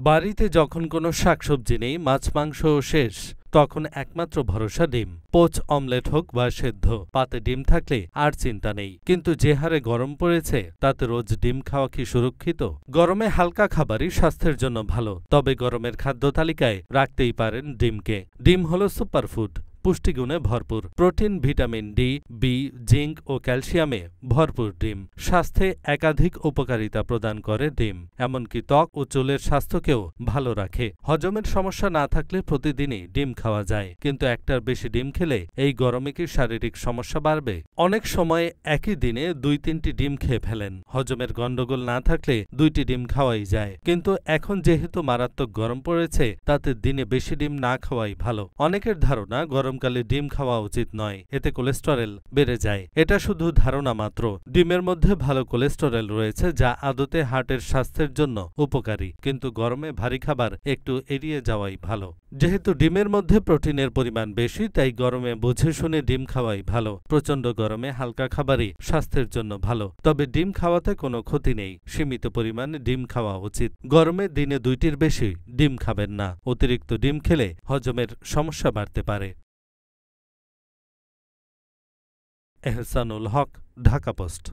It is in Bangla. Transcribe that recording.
বাড়িতে যখন কোনো শাকসবজি নেই, মাছ মাংসও শেষ, তখন একমাত্র ভরসা ডিম। পোচ অমলেট হোক বা সেদ্ধ, পাতে ডিম থাকলে আর চিন্তা নেই। কিন্তু যে হারে গরম পড়েছে তাতে রোজ ডিম খাওয়া কি সুরক্ষিত? গরমে হালকা খাবারই স্বাস্থ্যের জন্য ভালো, তবে গরমের খাদ্য তালিকায় রাখতেই পারেন ডিমকে। ডিম হলো সুপারফুড, পুষ্টিগুণে ভরপুর। Protein, vitamin D, B, zinc ও ক্যালসিয়ামে ভরপুর ডিম স্বাস্থ্যে একাধিক উপকারিতা প্রদান করে ডিম। এমনকি ত্বক ও চুলের স্বাস্থ্যকেও ভালো রাখে। হজমের সমস্যা না থাকলে প্রতিদিনই ডিম খাওয়া যায়, কিন্তু একটার বেশি ডিম খেলে এই গরমে কি শারীরিক সমস্যা বাড়বে? অনেক সময় একই দিনে 2-3টি ডিম খেয়ে ফেলেন। হজমের গন্ডগোল না থাকলে 2টি ডিম খাওয়াই যায়, কিন্তু এখন যেহেতু মারাত্মক গরম পড়েছে তাতে দিনে বেশি ডিম না খাওয়াই ভালো। অনেকের ধারণা গরমকালে ডিম খাওয়া উচিত নয়, এতে কোলেস্টেরল বেড়ে যায়। এটা শুধু ধারণা মাত্র। ডিমের মধ্যে ভালো কোলেস্টেরল রয়েছে, যা আদতে হার্টের স্বাস্থ্যের জন্য উপকারী, কিন্তু গরমে ভারী খাবার একটু এড়িয়ে যাওয়াই ভালো। যেহেতু ডিমের মধ্যে প্রোটিনের পরিমাণ বেশি, তাই গরমে বুঝে শুনে ডিম খাওয়াই ভালো। প্রচণ্ড গরমে হালকা খাবারই স্বাস্থ্যের জন্য ভালো, তবে ডিম খাওয়াতে কোনো ক্ষতি নেই। সীমিত পরিমাণে ডিম খাওয়া উচিত। গরমে দিনে 2টির বেশি ডিম খাবেন না। অতিরিক্ত ডিম খেলে হজমের সমস্যা বাড়তে পারে। এহসানুল হক, ঢাকা পোস্ট।